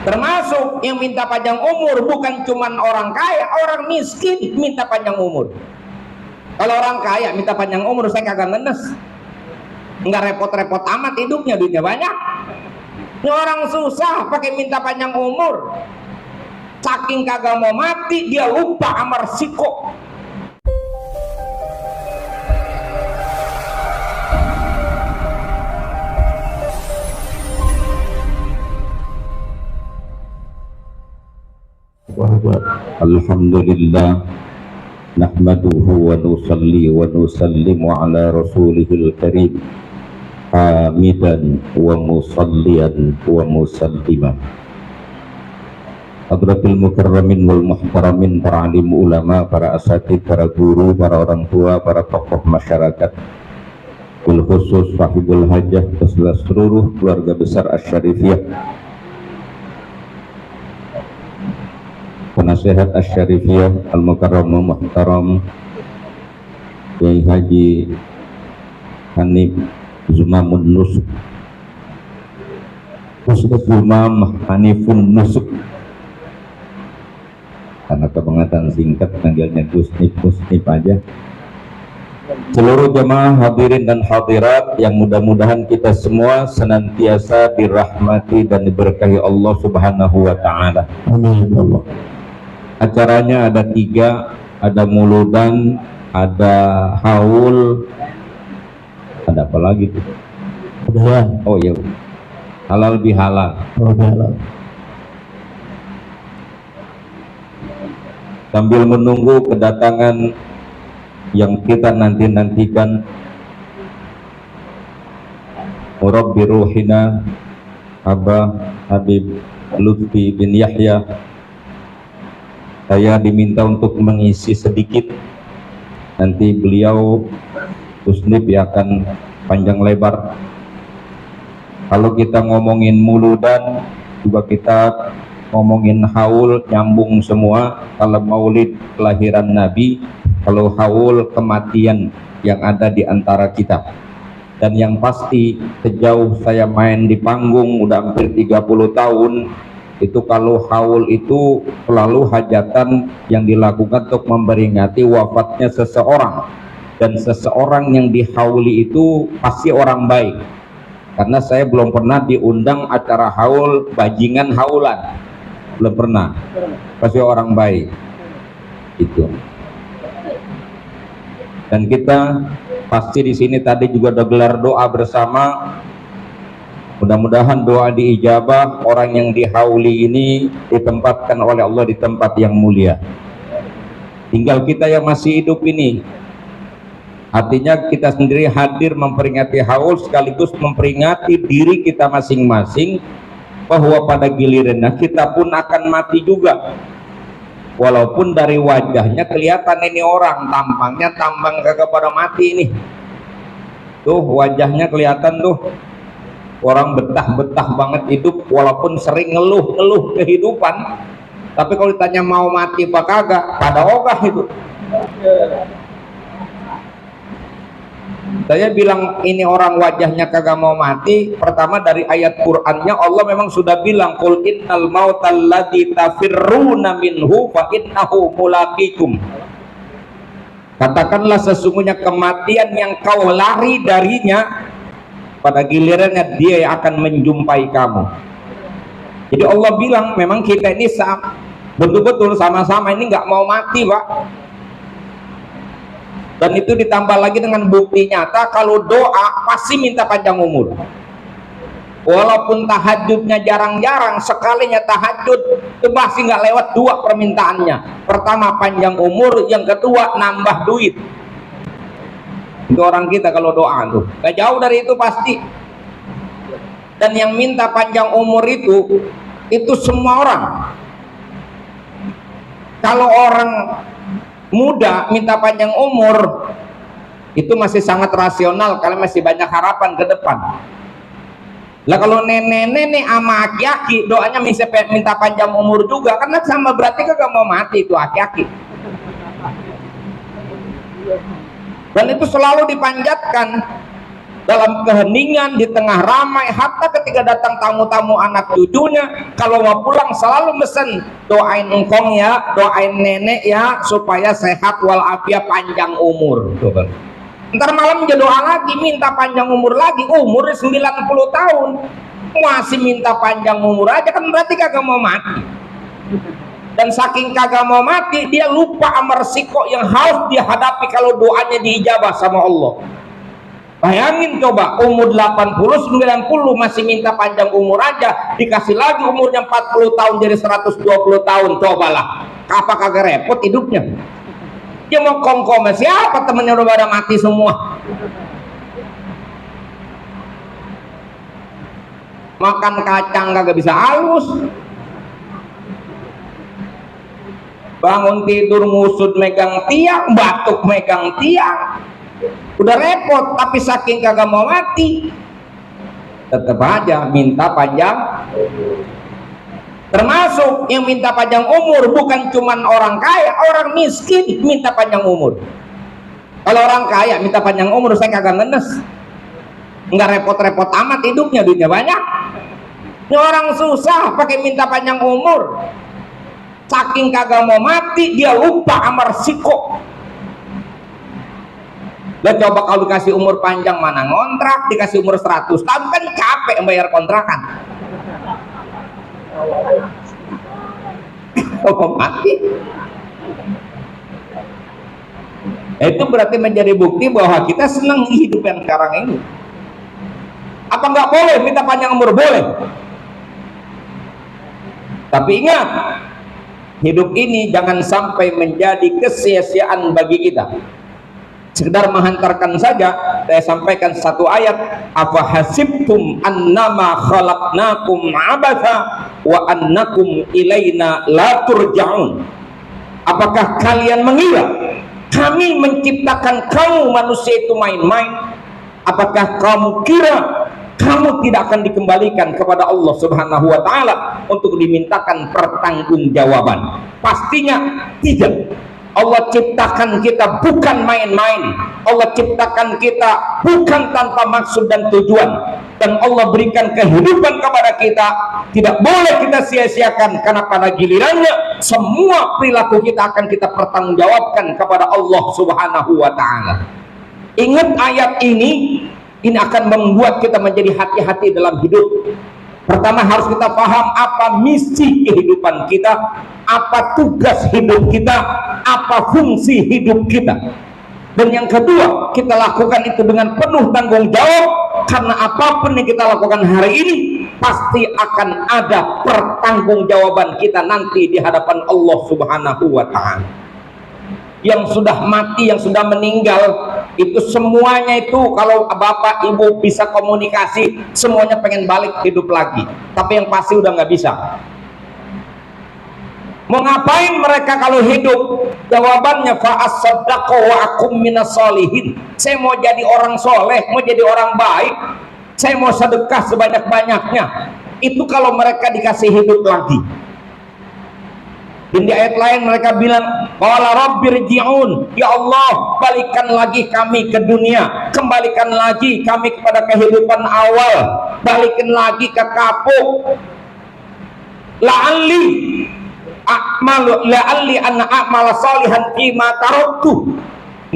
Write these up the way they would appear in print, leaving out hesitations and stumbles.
Termasuk yang minta panjang umur bukan cuman orang kaya, orang miskin minta panjang umur. Kalau orang kaya minta panjang umur, saya kagak ngenes, nggak repot-repot amat hidupnya, duitnya banyak. Ini orang susah pakai minta panjang umur, saking kagak mau mati dia lupa sama resiko. Alhamdulillah nahmaduhu wa nusalli wa nusallimu ala rasulihil karim hamidan wa musalliyan wa musalliman hadratil mukarramin wal muhtaramin, para alim ulama, para asatid, para guru, para orang tua, para tokoh masyarakat, bil khusus sahibul hajah beserta seluruh keluarga besar Asy-Syarifiyah, penasehat Asy-Syarifiyah Al-Mukarram Muhtaram Kiai Haji Hanif Zumamun Nusuk, Ustaz Zumam Hanifun Nusuk, karena kebangetan singkat panggilnya Gus-Nip aja. Seluruh jemaah hadirin dan hadirat yang mudah-mudahan kita semua senantiasa dirahmati dan diberkahi Allah Subhanahu wa Ta'ala. Amin. Allah. Acaranya ada 3, ada muludan, ada haul, ada apa lagi tuh? Oh iya, halal bihalal. Sambil menunggu kedatangan yang kita nantikan Murabbi Ruhina Abah Habib Lutfi bin Yahya, saya diminta untuk mengisi sedikit. Nanti beliau Gus-Nip ya akan panjang lebar. Kalau kita ngomongin muludan juga kita ngomongin haul, nyambung semua. Kalau maulid kelahiran Nabi, kalau haul kematian yang ada di antara kita. Dan yang pasti sejauh saya main di panggung udah hampir 30 tahun, itu kalau haul itu selalu hajatan yang dilakukan untuk memperingati wafatnya seseorang, dan seseorang yang dihauli itu pasti orang baik. Karena saya belum pernah diundang acara haul bajingan haulan, belum pernah, pasti orang baik itu. Dan kita pasti di sini tadi juga ada gelar doa bersama. Mudah-mudahan doa diijabah, orang yang dihauli ini ditempatkan oleh Allah di tempat yang mulia. Tinggal kita yang masih hidup ini, artinya kita sendiri hadir memperingati haul sekaligus memperingati diri kita masing-masing bahwa pada gilirannya kita pun akan mati juga. Walaupun dari wajahnya kelihatan ini orang tampangnya tambang kagak pada mati ini. Tuh wajahnya kelihatan tuh. Orang betah-betah banget hidup, walaupun sering ngeluh kehidupan, tapi kalau ditanya mau mati apa kagak, pada ogah itu. Saya bilang ini orang wajahnya kagak mau mati, pertama dari ayat Qur'annya Allah memang sudah bilang, qul innal mautal ladzi tafirruna minhu fa innahu mulaqikum. Katakanlah sesungguhnya kematian yang kau lari darinya, pada gilirannya dia yang akan menjumpai kamu. Jadi Allah bilang memang kita ini betul-betul sama-sama ini nggak mau mati, Pak. Dan itu ditambah lagi dengan bukti nyata kalau doa pasti minta panjang umur. Walaupun tahajudnya jarang-jarang, sekalinya tahajud itu pasti nggak lewat 2 permintaannya. Pertama panjang umur, yang kedua nambah duit. Itu orang kita kalau doa tuh gak jauh dari itu pasti. Dan yang minta panjang umur itu semua orang. Kalau orang muda minta panjang umur itu masih sangat rasional karena masih banyak harapan ke depan. Lah kalau nenek-nenek sama aki-aki doanya minta panjang umur juga, karena sama berarti kagak mau mati itu aki-aki. Dan itu selalu dipanjatkan. dalam keheningan, di tengah ramai, hatta ketika datang tamu-tamu anak cucunya, kalau mau pulang selalu mesen, doain engkong ya, doain nenek ya, supaya sehat walafiat panjang umur. Tuh, ntar malam dia doa lagi, minta panjang umur lagi, umur 90 tahun masih minta panjang umur aja, kan berarti kagak mau mati. Dan saking kagak mau mati, dia lupa sama resiko yang harus dia hadapi kalau doanya diijabah sama Allah. Bayangin coba, umur 80, 90 masih minta panjang umur aja, dikasih lagi umurnya 40 tahun jadi 120 tahun, cobalah apa kagak repot hidupnya. Dia mau kongkong siapa, temennya udah pada mati semua. Makan kacang kagak bisa halus, bangun tidur ngusut megang tiang, batuk megang tiang, udah repot. Tapi saking kagak mau mati, tetap aja minta panjang. Termasuk yang minta panjang umur bukan cuman orang kaya, orang miskin minta panjang umur. Kalau orang kaya minta panjang umur, saya kagak ngenes, nggak repot-repot amat hidupnya, duitnya banyak. Ini orang susah pakai minta panjang umur, saking kagak mau mati dia lupa sama resiko. Lah coba kalau dikasih umur panjang, mana ngontrak, dikasih umur 100 tahun kan capek membayar kontrakan. Kalau mati, itu berarti menjadi bukti bahwa kita senang hidup yang sekarang ini. Apa nggak boleh minta panjang umur? Boleh. Tapi ingat, hidup ini jangan sampai menjadi kesia-siaan bagi kita. Sekedar menghantarkan saja, saya sampaikan satu ayat, apa hasibtum annama khalaqnakum abatha wa annakum ilaina la turja'un. Apakah kalian mengira kami menciptakan kamu manusia itu main-main? Apakah kamu kira kamu tidak akan dikembalikan kepada Allah Subhanahu wa Ta'ala untuk dimintakan pertanggungjawaban? Pastinya tidak. Allah ciptakan kita bukan main-main. Allah ciptakan kita bukan tanpa maksud dan tujuan. Dan Allah berikan kehidupan kepada kita, tidak boleh kita sia-siakan, karena pada gilirannya semua perilaku kita akan kita pertanggungjawabkan kepada Allah Subhanahu wa Ta'ala. Ingat ayat ini akan membuat kita menjadi hati-hati dalam hidup. Pertama, harus kita paham apa misi kehidupan kita, apa tugas hidup kita, apa fungsi hidup kita. Dan yang kedua, kita lakukan itu dengan penuh tanggung jawab, karena apapun yang kita lakukan hari ini pasti akan ada pertanggungjawaban kita nanti di hadapan Allah Subhanahu wa Ta'ala. Yang sudah mati, yang sudah meninggal, itu semuanya itu kalau bapak ibu bisa komunikasi, semuanya pengen balik hidup lagi, tapi yang pasti udah nggak bisa. Mau ngapain mereka kalau hidup? Jawabannya fa'as-saddaqo wa akum minas solihin. Saya mau jadi orang soleh, mau jadi orang baik, saya mau sedekah sebanyak-banyaknya. Itu kalau mereka dikasih hidup lagi. Dan di ayat lain mereka bilang, qala rabbirji'un, ya Allah balikan lagi kami ke dunia, kembalikan lagi kami kepada kehidupan awal, balikin lagi ke kapuk, la'alli anna a'mala salihan fima taraktu.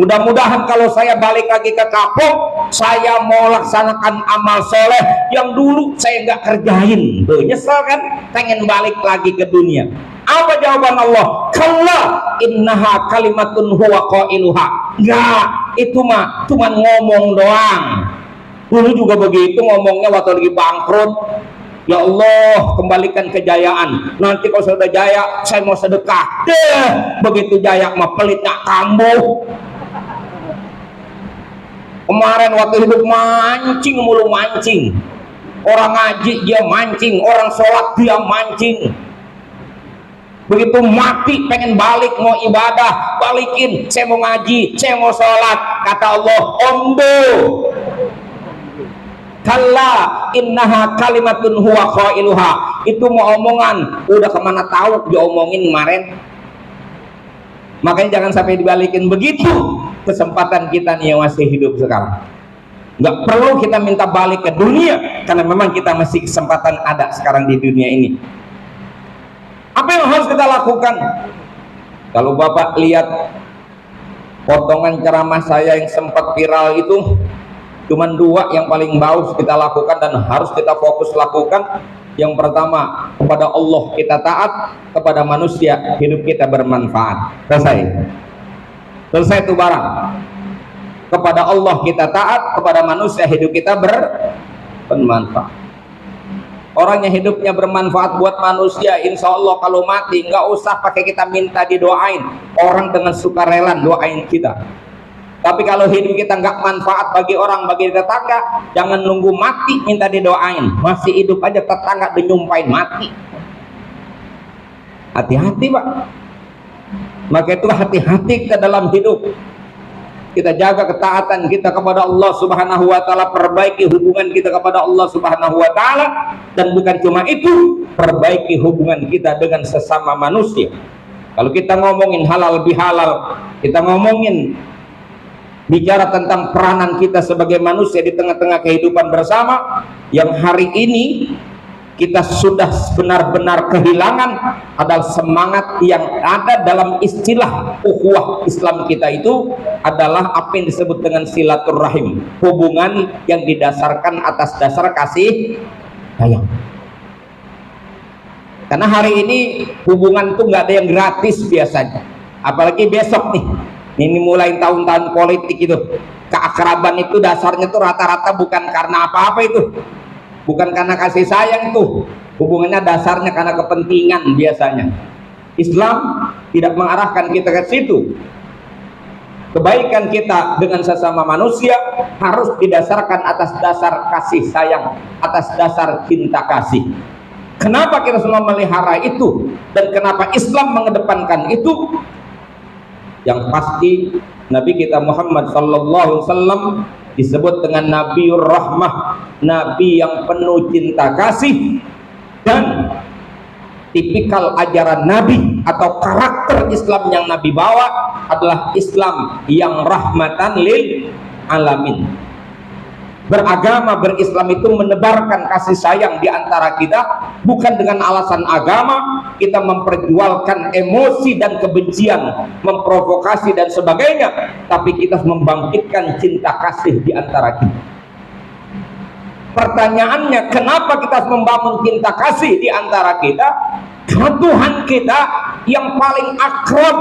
Mudah-mudahan kalau saya balik lagi ke kapuk, saya mau laksanakan amal soleh yang dulu saya nggak kerjain. Tuh, nyesel kan, pengen balik lagi ke dunia. Apa jawaban Allah? Kalla innaha kalimatun huwa qailuha. Enggak, itu mah cuma ngomong doang. Dulu juga begitu ngomongnya waktu lagi bangkrut. Ya Allah, kembalikan kejayaan. Nanti kalau sudah jaya, saya mau sedekah. Begitu jaya mah pelit gak kambuh. Kemarin waktu hidup mancing mulu, mancing. Orang ngaji dia mancing, orang sholat dia mancing. Begitu mati pengen balik mau ibadah, balikin, saya mau ngaji, saya mau sholat. Kata Allah, ombo, kalla innaha kalimatun huwa qailuha. Itu mau omongan, udah kemana tahu diomongin kemarin. Makanya jangan sampai dibalikin. Begitu kesempatan kita nih yang masih hidup sekarang. Nggak perlu kita minta balik ke dunia, karena memang kita masih kesempatan ada sekarang di dunia ini. Apa yang harus kita lakukan? Kalau Bapak lihat potongan ceramah saya yang sempat viral itu, cuman 2 yang paling bagus kita lakukan dan harus kita fokus lakukan. Yang pertama, kepada Allah kita taat, kepada manusia hidup kita bermanfaat. Selesai itu barang. Kepada Allah kita taat, kepada manusia hidup kita bermanfaat. Orang yang hidupnya bermanfaat buat manusia, insya Allah kalau mati nggak usah pakai kita minta didoain, orang dengan sukarela doain kita. Tapi kalau hidup kita nggak manfaat bagi orang, bagi tetangga, jangan nunggu mati minta didoain. Masih hidup aja tetangga dinyumpain mati. Hati-hati Pak. Maka itu hati-hati kita dalam hidup. Kita jaga ketaatan kita kepada Allah Subhanahu wa taala, perbaiki hubungan kita kepada Allah Subhanahu wa taala, dan bukan cuma itu, perbaiki hubungan kita dengan sesama manusia. Kalau kita ngomongin halal bihalal, kita ngomongin bicara tentang peranan kita sebagai manusia di tengah-tengah kehidupan bersama, yang hari ini kita sudah benar-benar kehilangan adalah semangat yang ada dalam istilah ukhuwah Islam kita. Itu adalah apa yang disebut dengan silaturahim, hubungan yang didasarkan atas dasar kasih sayang. Karena hari ini hubungan itu nggak ada yang gratis biasanya, apalagi besok nih, ini mulai tahun-tahun politik itu, keakraban itu dasarnya tuh rata-rata bukan karena apa-apa itu, bukan karena kasih sayang, itu hubungannya dasarnya karena kepentingan biasanya. Islam tidak mengarahkan kita ke situ. Kebaikan kita dengan sesama manusia harus didasarkan atas dasar kasih sayang, atas dasar cinta kasih. Kenapa kita semua melihara itu, dan kenapa Islam mengedepankan itu? Yang pasti Nabi kita Muhammad sallallahu alaihi wasallam disebut dengan Nabiur Rahmah, Nabi yang penuh cinta kasih, dan tipikal ajaran Nabi atau karakter Islam yang Nabi bawa adalah Islam yang rahmatan lil alamin. Beragama, berislam itu menebarkan kasih sayang di antara kita, bukan dengan alasan agama kita memperjualkan emosi dan kebencian, memprovokasi dan sebagainya, tapi kita membangkitkan cinta kasih di antara kita. Pertanyaannya, kenapa kita membangun cinta kasih di antara kita? Karena Tuhan kita yang paling akrab,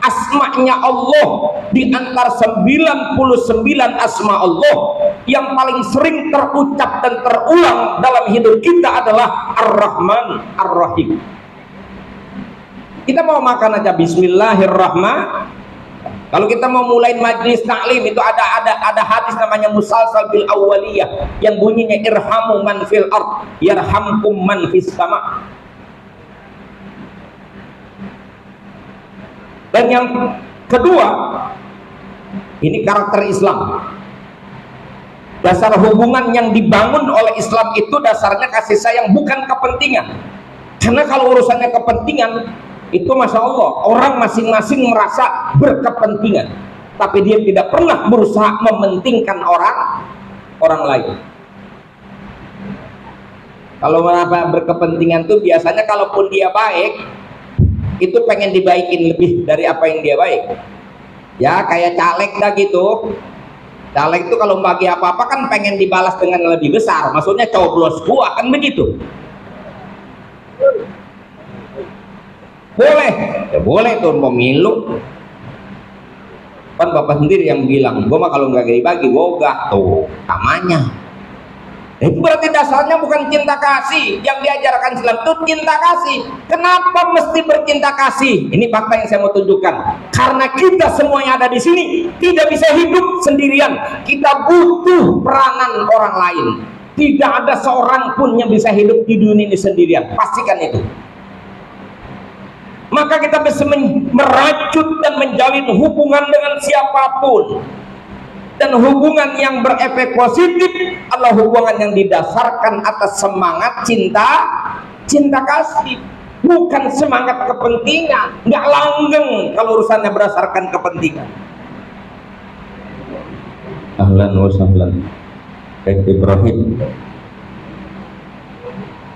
asma'nya Allah di antara 99 asma Allah, yang paling sering terucap dan terulang dalam hidup kita adalah Ar-Rahman Ar-Rahim. Kita mau makan aja Bismillahirrahmanirrahim. Kalau kita mau mulai majlis taklim itu ada hadis namanya musalsal bil awwaliyah yang bunyinya irhamu man fil ard yarhamkum man fis sama. Dan yang kedua, ini karakter Islam. Dasar hubungan yang dibangun oleh Islam itu dasarnya kasih sayang, bukan kepentingan. Karena kalau urusannya kepentingan, itu Masya Allah, orang masing-masing merasa berkepentingan, tapi dia tidak pernah berusaha mementingkan orang lain. Kalau merasa berkepentingan itu biasanya kalaupun dia baik, itu pengen dibaikin lebih dari apa yang dia baik. Ya kayak caleg dah gitu. Caleg itu kalau bagi apa-apa kan pengen dibalas dengan lebih besar, maksudnya coblos gua kan begitu. Boleh, ya boleh tuh pemilu. Kan Bapak sendiri yang bilang, gua mah kalau nggak dibagi gogah tuh namanya. Itu berarti dasarnya bukan cinta kasih. Yang diajarkan Islam itu cinta kasih. Kenapa mesti bercinta kasih? Ini fakta yang saya mau tunjukkan. Karena kita semua yang ada di sini tidak bisa hidup sendirian. Kita butuh peranan orang lain. Tidak ada seorang pun yang bisa hidup di dunia ini sendirian. Pastikan itu. Maka kita bisa merajut dan menjalin hubungan dengan siapapun. Dan hubungan yang berefek positif adalah hubungan yang didasarkan atas semangat cinta kasih, bukan semangat kepentingan. Nggak langgeng kalau urusannya berdasarkan kepentingan. Ahlan wa sahlan. Ibrahim.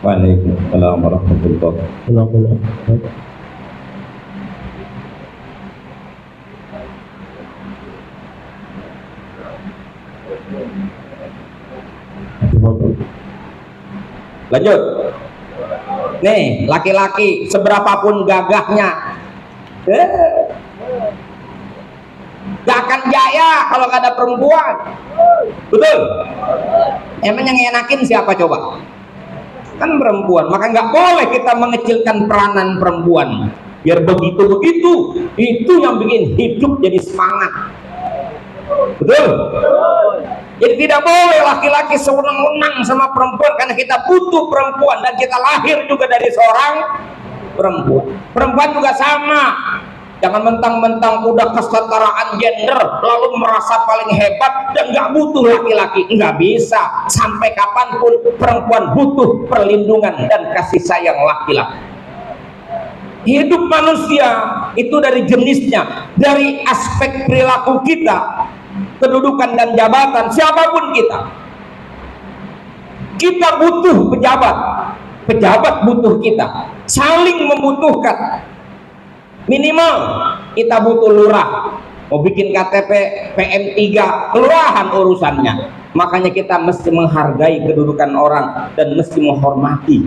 Waalaikumsalam warahmatullahi wabarakatuh. Lanjut. Nih, laki-laki seberapapun gagahnya, gak akan jaya kalau gak ada perempuan. Betul? Emang yang enakin siapa coba? Kan perempuan. Maka nggak boleh kita mengecilkan peranan perempuan. Biar begitu-begitu, itu yang bikin hidup jadi semangat. Betul? Jadi tidak boleh laki-laki sewenang-wenang sama perempuan, karena kita butuh perempuan dan kita lahir juga dari seorang perempuan. Perempuan juga sama. Jangan mentang-mentang udah kesetaraan gender lalu merasa paling hebat dan nggak butuh laki-laki. Nggak bisa. Sampai kapanpun perempuan butuh perlindungan dan kasih sayang laki-laki. Hidup manusia itu dari jenisnya, dari aspek perilaku kita, kedudukan dan jabatan, siapapun kita. Kita butuh pejabat, pejabat butuh kita, saling membutuhkan. Minimal kita butuh lurah, mau bikin KTP PM3 kelurahan urusannya. Makanya kita mesti menghargai kedudukan orang dan mesti menghormati.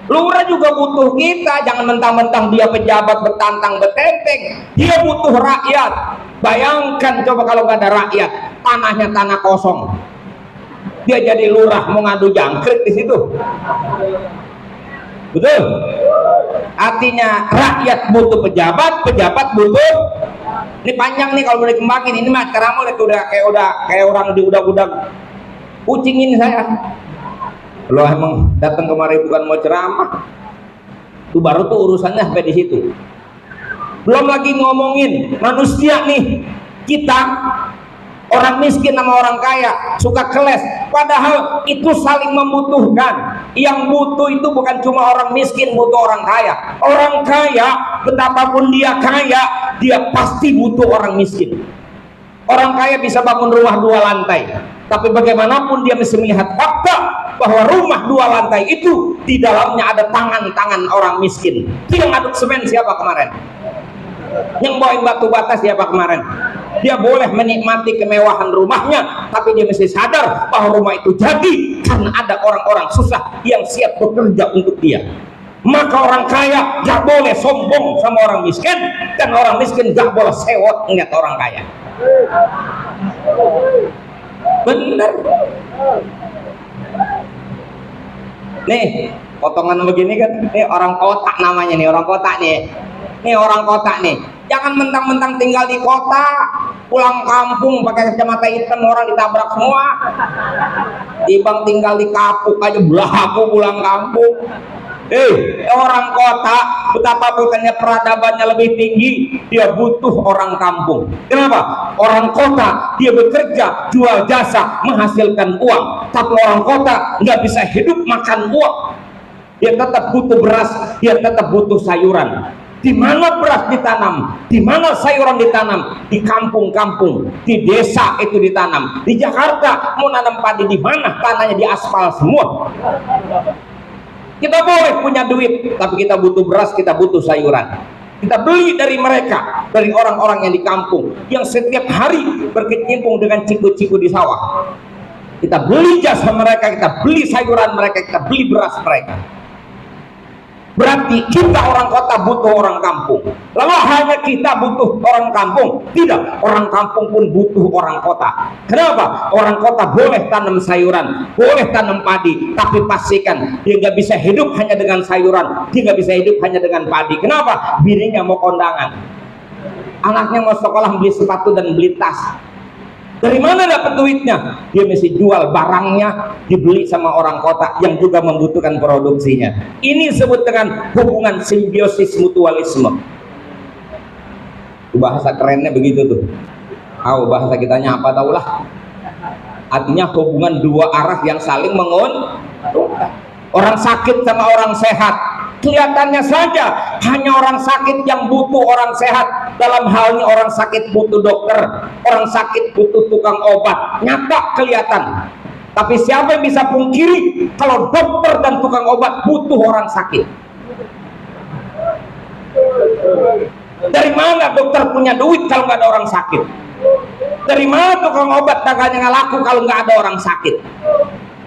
Lurah juga butuh kita, jangan mentang-mentang dia pejabat bertantang betenteng. Dia butuh rakyat. Bayangkan coba kalau nggak ada rakyat, tanahnya tanah kosong. Dia jadi lurah mau ngadu jangkrik di situ. Betul? Artinya rakyat butuh pejabat, pejabat butuh. Ini panjang nih kalau boleh dikembangin. Ini mah ceramah kayak orang di udah kucingin saya. Lo emang datang kemari bukan mau ceramah. Itu baru tuh urusannya sampai di situ. Belum lagi ngomongin manusia nih, kita orang miskin sama orang kaya suka keles, padahal itu saling membutuhkan. Yang butuh itu bukan cuma orang miskin butuh orang kaya. Orang kaya betapapun dia kaya, dia pasti butuh orang miskin. Orang kaya bisa bangun rumah 2 lantai, tapi bagaimanapun dia mesti melihat fakta bahwa rumah 2 lantai itu di dalamnya ada tangan-tangan orang miskin. Dia ngaduk semen siapa kemarin? Yang bawain batu bata siapa kemarin? Dia boleh menikmati kemewahan rumahnya, tapi dia mesti sadar bahwa rumah itu jadi karena ada orang-orang susah yang siap bekerja untuk dia. Maka orang kaya gak boleh sombong sama orang miskin, dan orang miskin gak boleh sewot ngeliat orang kaya. Bener. Nih potongan begini kan, ini orang kota namanya nih, orang kota nih. Nih orang kota nih, jangan mentang-mentang tinggal di kota, pulang kampung pakai kacamata hitam orang ditabrak semua. Dibang tinggal di kapuk aja belagu pulang kampung. Orang kota betapa bukannya peradabannya lebih tinggi, dia butuh orang kampung. Kenapa? Orang kota dia bekerja, jual jasa, menghasilkan uang. Tapi orang kota nggak bisa hidup makan uang. Dia tetap butuh beras, dia tetap butuh sayuran. Di mana beras ditanam, di mana sayuran ditanam? Di kampung-kampung, di desa itu ditanam. Di Jakarta mau nanam padi di mana? Tanahnya di aspal semua. Kita boleh punya duit, tapi kita butuh beras, kita butuh sayuran. Kita beli dari mereka, dari orang-orang yang di kampung, yang setiap hari berkecimpung dengan ciku-ciku di sawah. Kita beli jasa mereka, kita beli sayuran mereka, kita beli beras mereka. Berarti kita orang kota butuh orang kampung. Lalu hanya kita butuh orang kampung? Tidak, orang kampung pun butuh orang kota. Kenapa? Orang kota boleh tanam sayuran, boleh tanam padi, tapi pastikan dia nggak bisa hidup hanya dengan sayuran, dia nggak bisa hidup hanya dengan padi. Kenapa? Bininya mau kondangan, anaknya mau sekolah, beli sepatu dan beli tas. Dari mana dapat duitnya? Dia mesti jual barangnya, dibeli sama orang kota yang juga membutuhkan produksinya. Ini disebut dengan hubungan simbiosis mutualisme. Bahasa kerennya begitu tuh. Tahu bahasa kitanya apa tahulah. Artinya hubungan 2 arah yang saling menguntungkan. Orang sakit sama orang sehat, Kelihatannya saja hanya orang sakit yang butuh orang sehat. Dalam hal ini orang sakit butuh dokter, orang sakit butuh tukang obat. Nyata kelihatan. Tapi siapa yang bisa pungkiri kalau dokter dan tukang obat butuh orang sakit? Dari mana dokter punya duit kalau nggak ada orang sakit? Dari mana tukang obat dagangnya nggak laku kalau nggak ada orang sakit?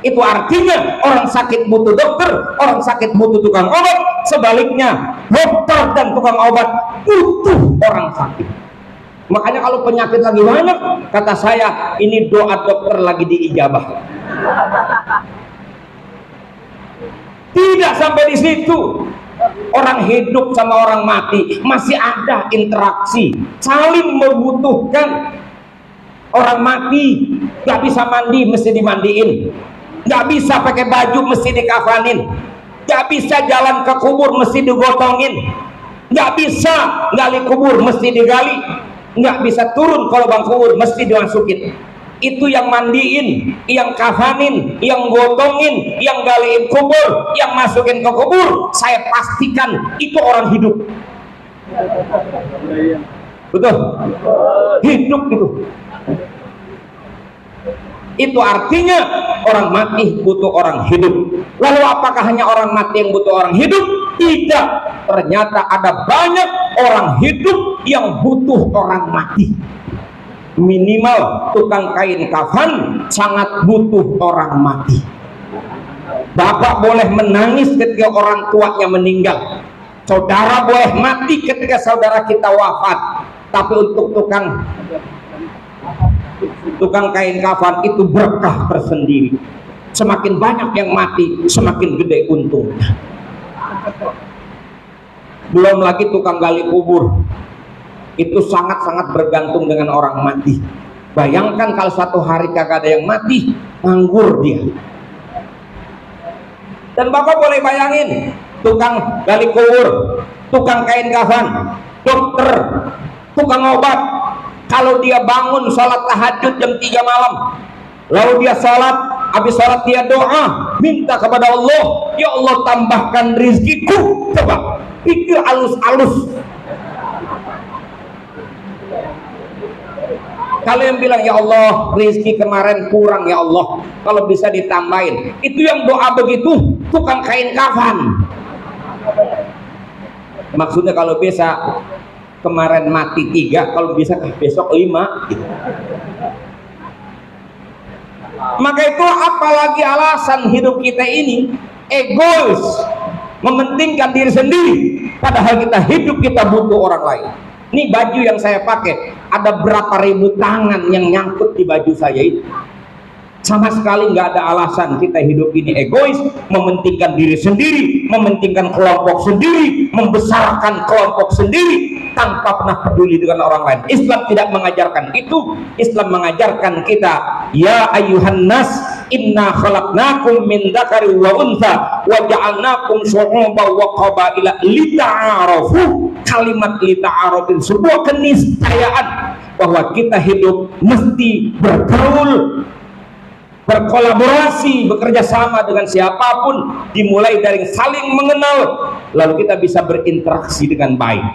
Itu artinya orang sakit butuh dokter, orang sakit butuh tukang obat. Sebaliknya, dokter dan tukang obat butuh orang sakit. Makanya kalau penyakit lagi banyak, kata saya, ini doa dokter lagi diijabah. Tidak sampai di situ. Orang hidup sama orang mati masih ada interaksi, saling membutuhkan. Orang mati gak bisa mandi, mesti dimandiin. Gak bisa pakai baju, mesti dikafanin. Gak bisa jalan ke kubur, mesti digotongin. Gak bisa gali kubur, mesti digali. Gak bisa turun kalau bang kubur, mesti dimasukin. Itu yang mandiin, yang kafanin, yang gotongin, yang galiin kubur, yang masukin ke kubur. Saya pastikan itu orang hidup. Betul? Hidup itu. Itu artinya orang mati butuh orang hidup. Lalu apakah hanya orang mati yang butuh orang hidup? Tidak. Ternyata ada banyak orang hidup yang butuh orang mati. Minimal tukang kain kafan sangat butuh orang mati. Bapak boleh menangis ketika orang tuanya meninggal. Saudara boleh mati ketika saudara kita wafat. Tapi untuk tukang kain kafan itu berkah tersendiri. Semakin banyak yang mati, semakin gede untungnya. Belum lagi tukang gali kubur, itu sangat-sangat bergantung dengan orang mati. Bayangkan kalau satu hari kagak ada yang mati, nganggur dia. Dan Bapak boleh bayangin, tukang gali kubur, tukang kain kafan, dokter, tukang obat, kalau dia bangun sholat tahajud jam 3 malam, lalu dia sholat, habis sholat dia doa, minta kepada Allah, ya Allah tambahkan rizkiku. Coba pikir alus-alus. Kalau yang bilang ya Allah rizki kemarin kurang ya Allah, kalau bisa ditambahin, itu yang doa begitu tukang kain kafan. Maksudnya kalau bisa kemarin mati 3, kalau bisa besok 5 gitu. Maka itu apalagi alasan hidup kita ini egois, mementingkan diri sendiri, padahal kita hidup kita butuh orang lain. Ini baju yang saya pakai, ada berapa ribu tangan yang nyangkut di baju saya itu. Sama sekali nggak ada alasan kita hidup ini egois, mementingkan diri sendiri, mementingkan kelompok sendiri, membesarkan kelompok sendiri tanpa pernah peduli dengan orang lain. Islam tidak mengajarkan itu. Islam mengajarkan kita, ya ayyuhan nas, inna khalaqnakum min dzakari wa untha wa ja'alnakum syu'uban wa qabaila lita'arafu. Kalimat lita'arafin sebuah keniscayaan bahwa kita hidup mesti bergaul, berkolaborasi, bekerja sama dengan siapapun, dimulai dari saling mengenal, lalu kita bisa berinteraksi dengan baik.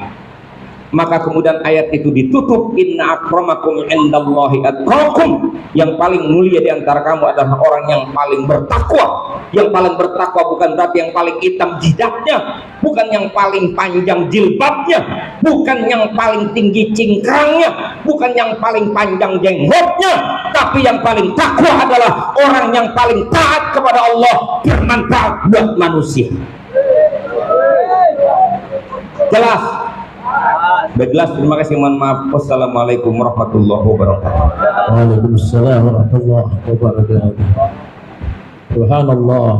Maka kemudian ayat itu ditutup, inna akramakum indallahi atqakum. Yang paling mulia di antara kamu adalah orang yang paling bertakwa. Yang paling bertakwa bukan berarti yang paling hitam jidatnya, bukan yang paling panjang jilbabnya, bukan yang paling tinggi cingkrangnya, bukan yang paling panjang jenggotnya, tapi yang paling takwa adalah orang yang paling taat kepada Allah, bermanfaat buat manusia. Jelas? Sudah jelas, terima kasih, mohon maaf. Wassalamualaikum warahmatullahi wabarakatuh. Waalaikumsalam warahmatullahi wabarakatuh. Subhanallah.